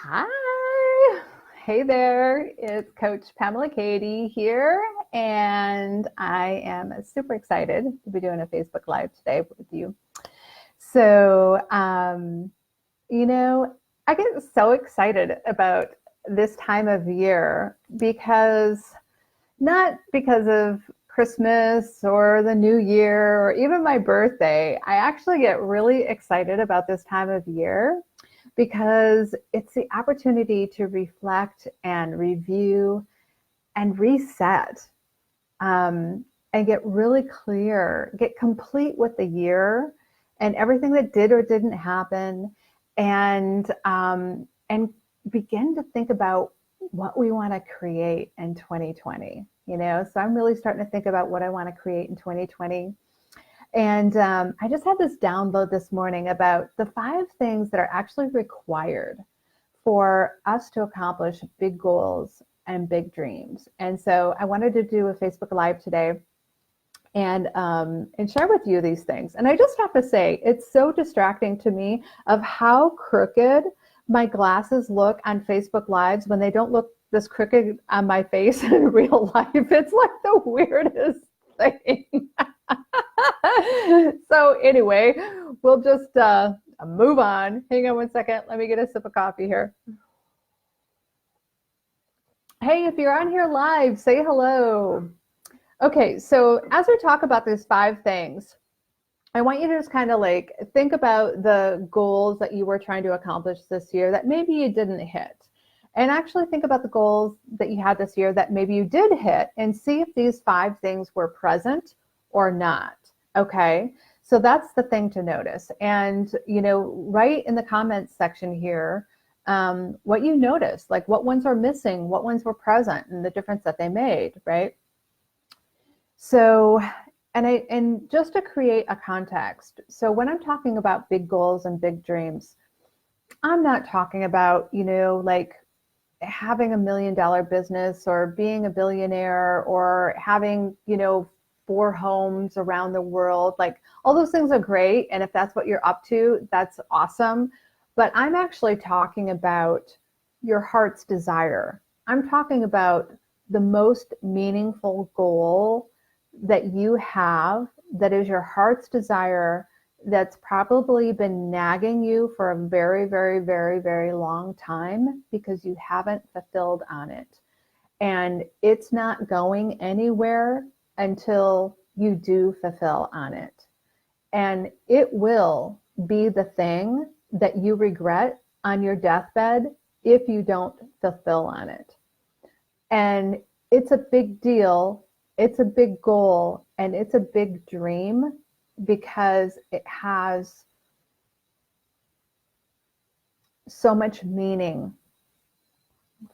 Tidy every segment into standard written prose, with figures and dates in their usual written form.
Hi. Hey there. It's Coach Pamela Catey here, and I am super excited to be doing a Facebook Live today with you. So, you know, I get so excited about this time of year not because of Christmas or the new year or even my birthday. I actually get really excited about this time of year because it's the opportunity to reflect and review and reset, and get really clear, get complete with the year and everything that did or didn't happen, and begin to think about what we want to create in 2020. So I'm really starting to think about what I want to create in 2020. And I just had this download this morning about the 5 things that are actually required for us to accomplish big goals and big dreams. And so I wanted to do a Facebook Live today and share with you these things. And I just have to say, it's so distracting to me of how crooked my glasses look on Facebook Lives when they don't look this crooked on my face in real life. It's like the weirdest thing. So anyway, we'll just move on. Hang on one second. Let me get a sip of coffee here. Hey, if you're on here live, say hello. Okay, so as we talk about these 5 things, I want you to just kind of like think about the goals that you were trying to accomplish this year that maybe you didn't hit. And actually think about the goals that you had this year that maybe you did hit and see if these 5 things were present or not. Okay, so that's the thing to notice. And, write in the comments section here what you noticed, like what ones are missing, what ones were present, and the difference that they made, right? So, and just to create a context, so when I'm talking about big goals and big dreams, I'm not talking about, like having $1 million business or being a billionaire or having, 4 homes around the world. Like all those things are great. And if that's what you're up to, that's awesome. But I'm actually talking about your heart's desire. I'm talking about the most meaningful goal that you have that is your heart's desire, that's probably been nagging you for a very, very, very, very long time because you haven't fulfilled on it. And it's not going anywhere until you do fulfill on it. And it will be the thing that you regret on your deathbed if you don't fulfill on it. And it's a big deal, it's a big goal, and it's a big dream because it has so much meaning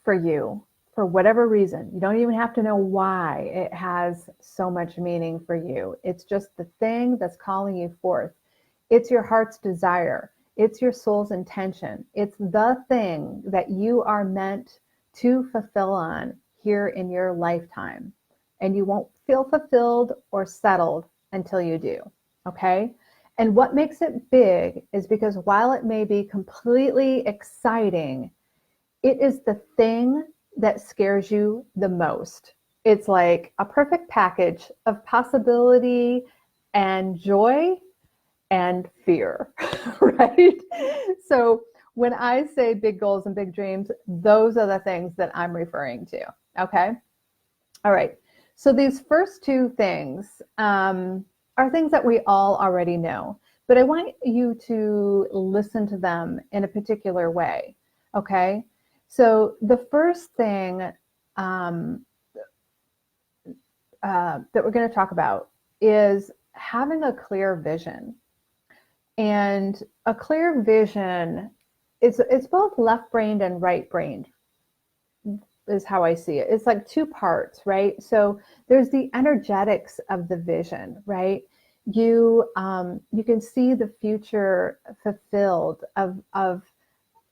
for you. For whatever reason, you don't even have to know why it has so much meaning for you. It's just the thing that's calling you forth. It's your heart's desire. It's your soul's intention. It's the thing that you are meant to fulfill on here in your lifetime. And you won't feel fulfilled or settled until you do. Okay? And what makes it big is because while it may be completely exciting, it is the thing that scares you the most. It's like a perfect package of possibility and joy and fear, right? So when I say big goals and big dreams, those are the things that I'm referring to, okay? All right, so these first 2 things are things that we all already know, but I want you to listen to them in a particular way, okay? So the first thing that we're going to talk about is having a clear vision. And a clear vision it's both left-brained and right-brained is how I see it. It's like 2 parts, right? So there's the energetics of the vision, right? You can see the future fulfilled of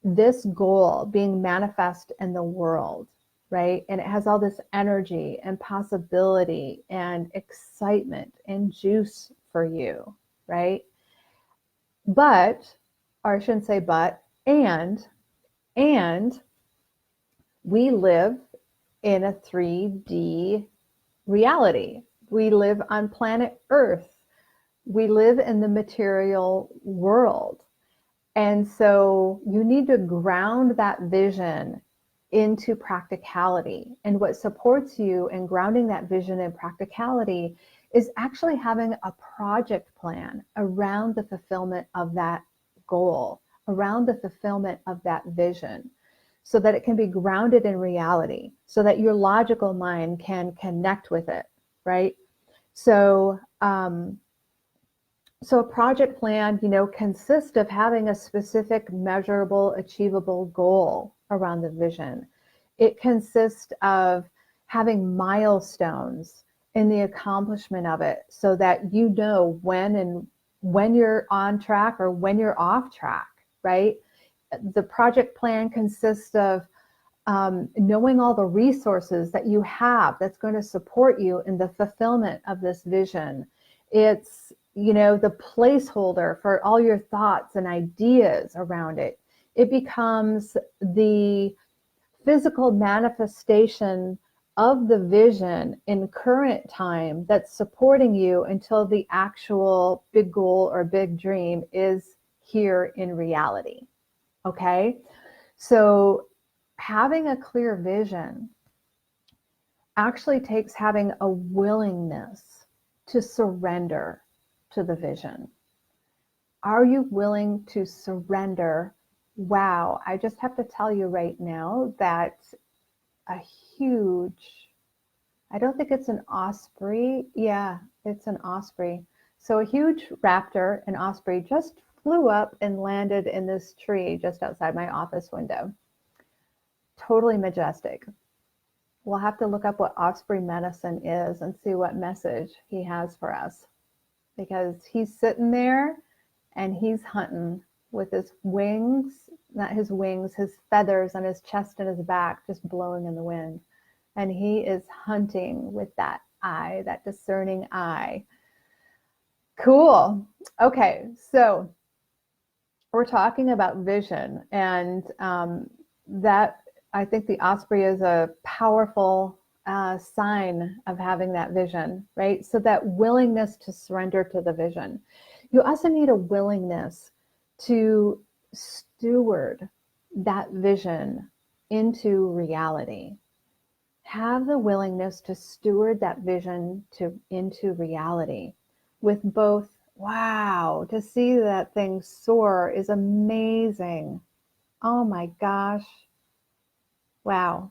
this goal being manifest in the world, right? And it has all this energy and possibility and excitement and juice for you, right? But, or I shouldn't say but, and And we live in a 3D reality. We live on planet Earth. We live in the material world. And so you need to ground that vision into practicality. And what supports you in grounding that vision in practicality is actually having a project plan around the fulfillment of that goal, around the fulfillment of that vision, so that it can be grounded in reality, so that your logical mind can connect with it, right? So, so a project plan, consists of having a specific, measurable, achievable goal around the vision. It consists of having milestones in the accomplishment of it, so that you know when you're on track or when you're off track, right? The project plan consists of knowing all the resources that you have that's going to support you in the fulfillment of this vision. It's, the placeholder for all your thoughts and ideas around it. It becomes the physical manifestation of the vision in current time that's supporting you until the actual big goal or big dream is here in reality. Okay? So having a clear vision actually takes having a willingness to surrender to the vision. Are you willing to surrender? Wow, I just have to tell you right now that a huge, I don't think it's an osprey. Yeah, it's an osprey. So a huge raptor, an osprey, just flew up and landed in this tree just outside my office window. Totally majestic. We'll have to look up what osprey medicine is and see what message he has for us, because he's sitting there and he's hunting with his wings, not his wings, his feathers on his chest and his back just blowing in the wind. And he is hunting with that eye, that discerning eye. Cool. Okay, so we're talking about vision, and that, I think the osprey is a powerful sign of having that vision, right? So that willingness to surrender to the vision. You also need a willingness to steward that vision into reality. Have the willingness to steward that vision into reality with both, wow, to see that thing soar is amazing. Oh my gosh. Wow.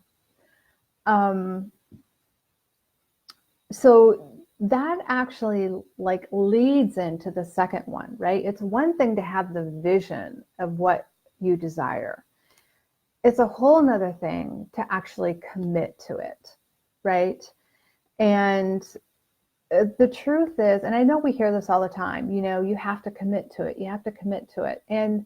So that actually leads into the second one, right? It's one thing to have the vision of what you desire. It's a whole nother thing to actually commit to it, right? And the truth is, and I know we hear this all the time, you have to commit to it. You have to commit to it. And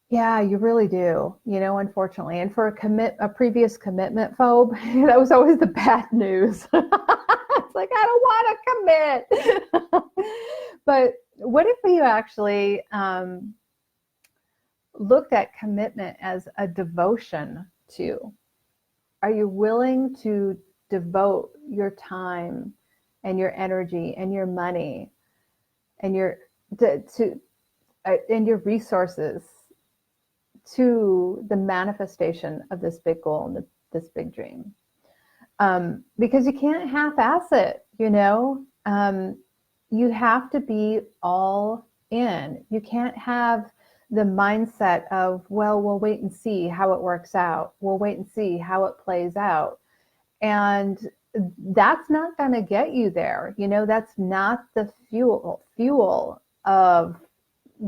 yeah, you really do, unfortunately. And for a previous commitment phobe, that was always the bad news. It's like, I don't want to commit. But what if you actually looked at commitment as a devotion to? Are you willing to devote your time and your energy and your money and your resources to the manifestation of this big goal and this big dream? Because you can't half-ass it, you have to be all in. You can't have the mindset of, well, we'll wait and see how it works out. We'll wait and see how it plays out. And that's not going to get you there. That's not the fuel of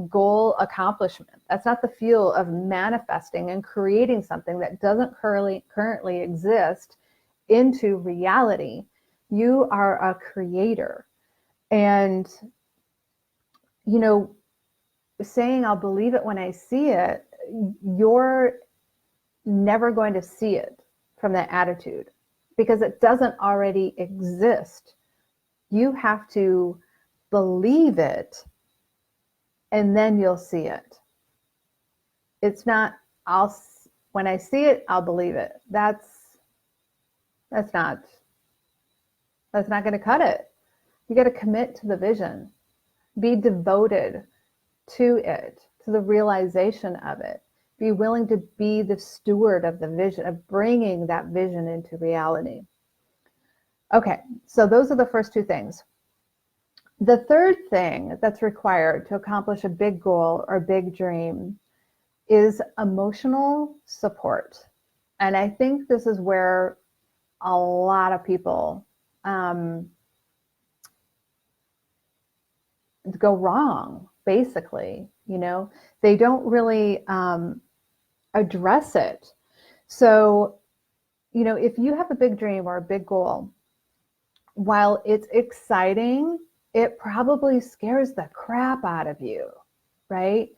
goal accomplishment. That's not the fuel of manifesting and creating something that doesn't currently exist into reality. You are a creator. And, saying I'll believe it when I see it, you're never going to see it from that attitude, because it doesn't already exist. You have to believe it, and then you'll see it. It's not, When I see it, I'll believe it. That's not going to cut it. You got to commit to the vision. Be devoted to it, to the realization of it. Be willing to be the steward of the vision, of bringing that vision into reality. Okay, so those are the first two things. The third thing that's required to accomplish a big goal or big dream is emotional support. And I think this is where a lot of people go wrong, basically. They don't really address it. So, if you have a big dream or a big goal, while it's exciting, it probably scares the crap out of you, right?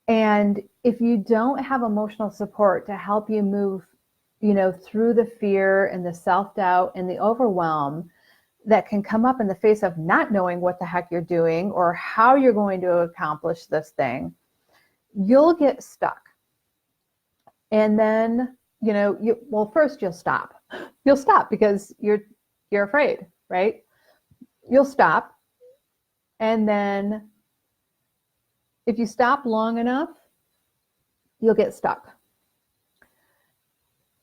And if you don't have emotional support to help you move, through the fear and the self-doubt and the overwhelm that can come up in the face of not knowing what the heck you're doing or how you're going to accomplish this thing, you'll get stuck. And then, first you'll stop. You'll stop because you're afraid, right? You'll stop. And then if you stop long enough, you'll get stuck.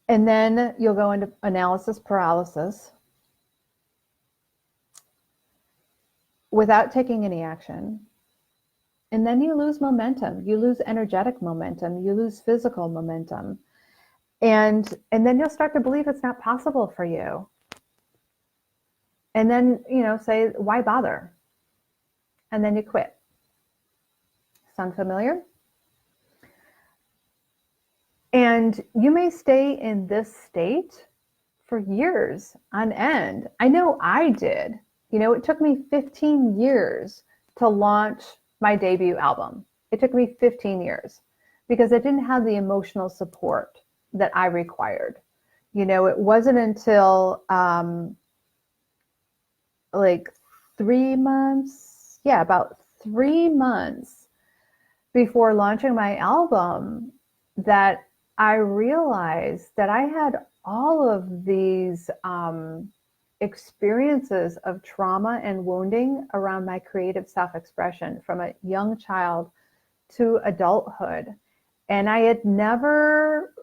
And then you'll go into analysis paralysis without taking any action. And then you lose momentum. You lose energetic momentum. You lose physical momentum. And then you'll start to believe it's not possible for you. And then, say, why bother? And then you quit. Sound familiar? And you may stay in this state for years on end. I know I did. It took me 15 years to launch my debut album. It took me 15 years because I didn't have the emotional support that I required. It wasn't until about 3 months before launching my album that I realized that I had all of these experiences of trauma and wounding around my creative self-expression from a young child to adulthood. And I had never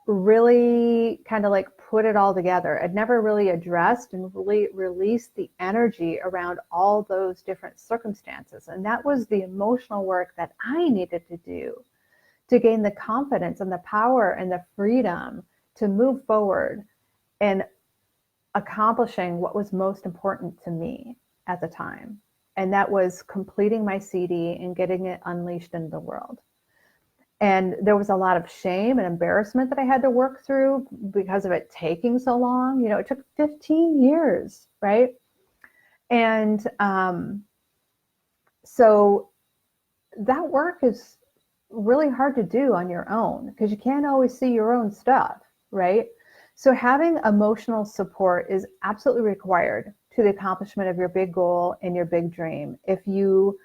really kind of put it all together. I'd never really addressed and really released the energy around all those different circumstances. And that was the emotional work that I needed to do to gain the confidence and the power and the freedom to move forward and accomplishing what was most important to me at the time. And that was completing my CD and getting it unleashed into the world. And there was a lot of shame and embarrassment that I had to work through because of it taking so long. It took 15 years, right? And so that work is really hard to do on your own because you can't always see your own stuff, right? So having emotional support is absolutely required to the accomplishment of your big goal and your big dream. If you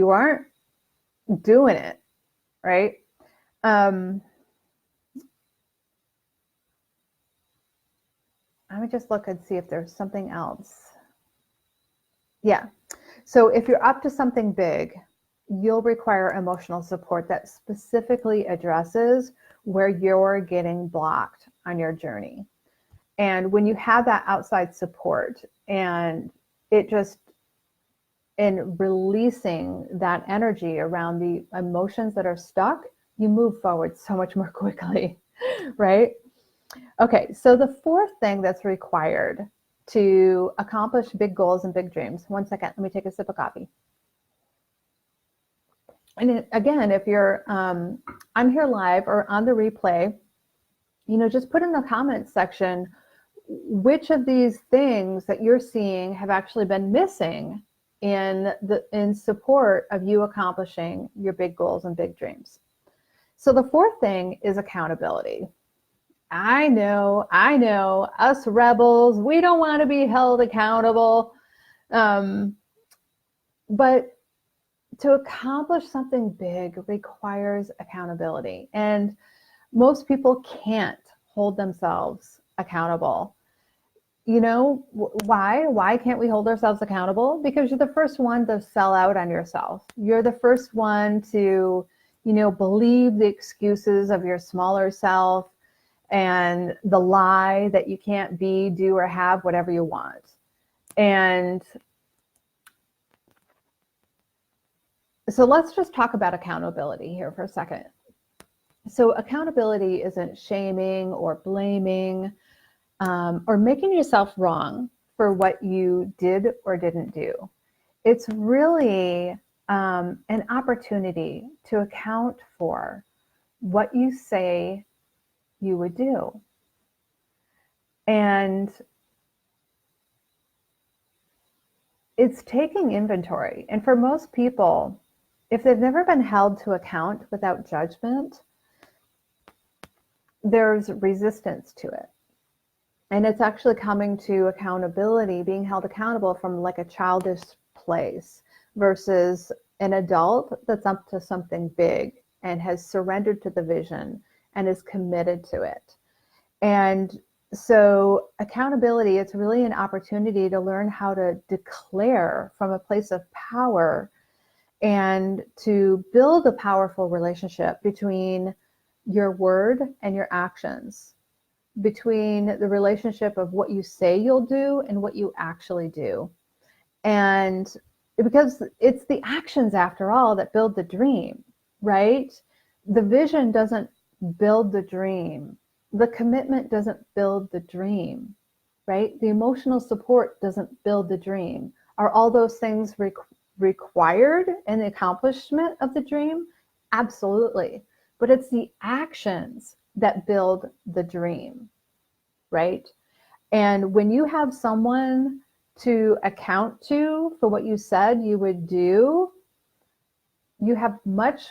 aren't doing it, right? Let me just look and see if there's something else. Yeah. So if you're up to something big, you'll require emotional support that specifically addresses where you're getting blocked on your journey. And when you have that outside support and in releasing that energy around the emotions that are stuck, you move forward so much more quickly, right? Okay, so the fourth thing that's required to accomplish big goals and big dreams. One second, let me take a sip of coffee. And again, if you're on here live or on the replay, just put in the comments section which of these things that you're seeing have actually been missing in support of you accomplishing your big goals and big dreams. So the fourth thing is accountability. I know, us rebels, we don't want to be held accountable. But to accomplish something big requires accountability. And Most people can't hold themselves accountable. You know why? Why can't we hold ourselves accountable? Because you're the first one to sell out on yourself. You're the first one to, believe the excuses of your smaller self and the lie that you can't be, do, or have whatever you want. And so let's just talk about accountability here for a second. So accountability isn't shaming or blaming or making yourself wrong for what you did or didn't do. It's really an opportunity to account for what you say you would do. And it's taking inventory. And for most people, if they've never been held to account without judgment, there's resistance to it. And it's actually coming to accountability, being held accountable from like a childish place versus an adult that's up to something big and has surrendered to the vision and is committed to it. And so accountability, it's really an opportunity to learn how to declare from a place of power and to build a powerful relationship between your word and your actions, between the relationship of what you say you'll do and what you actually do. And because it's the actions, after all, that build the dream, right? The vision doesn't build the dream. The commitment doesn't build the dream, right? The emotional support doesn't build the dream. Are all those things required in the accomplishment of the dream? Absolutely. But it's the actions that build the dream, right? And when you have someone to account to for what you said you would do, you have much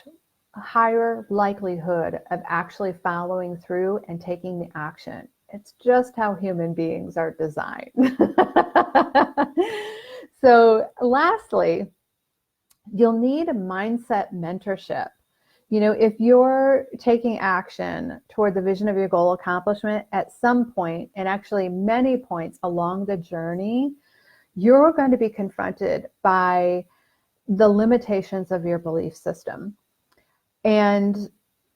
higher likelihood of actually following through and taking the action. It's just how human beings are designed. So lastly, you'll need a mindset mentorship. If you're taking action toward the vision of your goal accomplishment at some point, and actually many points along the journey, you're going to be confronted by the limitations of your belief system. And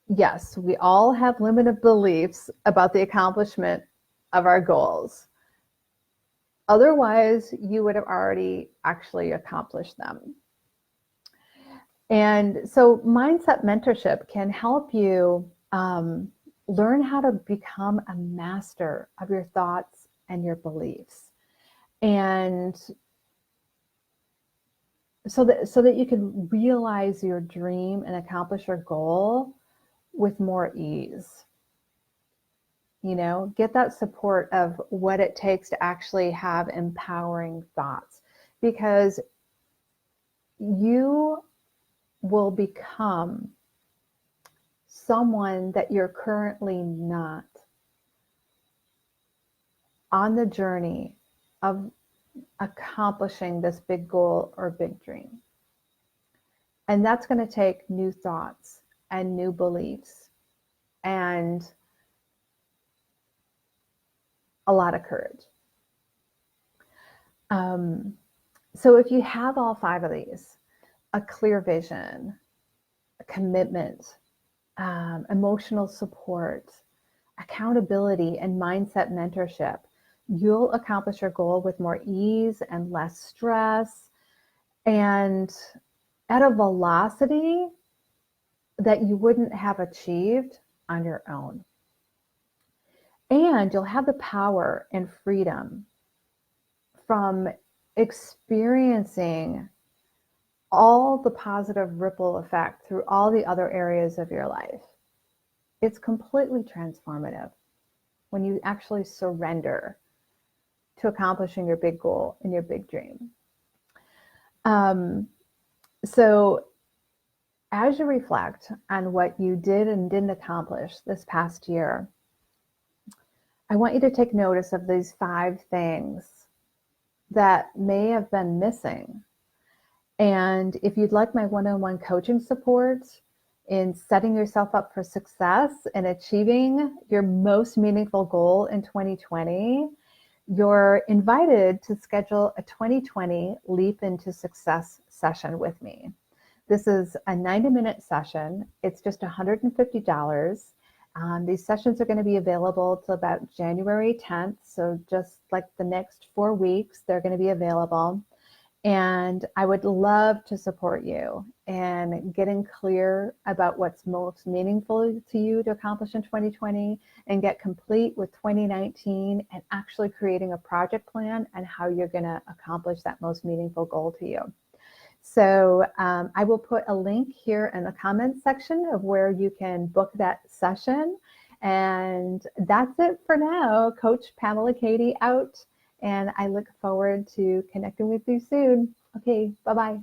yes, we all have limited beliefs about the accomplishment of our goals. Otherwise, you would have already actually accomplished them. And so mindset mentorship can help you learn how to become a master of your thoughts and your beliefs. And so that you can realize your dream and accomplish your goal with more ease. Get that support of what it takes to actually have empowering thoughts, because you will become someone that you're currently not on the journey of accomplishing this big goal or big dream. And that's going to take new thoughts and new beliefs and a lot of courage. So if you have all 5 of these, a clear vision, a commitment, emotional support, accountability, and mindset mentorship, you'll accomplish your goal with more ease and less stress and at a velocity that you wouldn't have achieved on your own. And you'll have the power and freedom from experiencing all the positive ripple effect through all the other areas of your life. It's completely transformative when you actually surrender to accomplishing your big goal and your big dream. So as you reflect on what you did and didn't accomplish this past year, I want you to take notice of these 5 things that may have been missing. And if you'd like my one-on-one coaching support, in setting yourself up for success and achieving your most meaningful goal in 2020, you're invited to schedule a 2020 Leap into Success session with me. This is a 90-minute session. It's just $150. These sessions are going to be available till about January 10th. So just like the next 4 weeks, they're going to be available. And I would love to support you in getting clear about what's most meaningful to you to accomplish in 2020 and get complete with 2019 and actually creating a project plan and how you're going to accomplish that most meaningful goal to you. So I will put a link here in the comments section of where you can book that session. And that's it for now. Coach Pamela Catey out. And I look forward to connecting with you soon. Okay, bye-bye.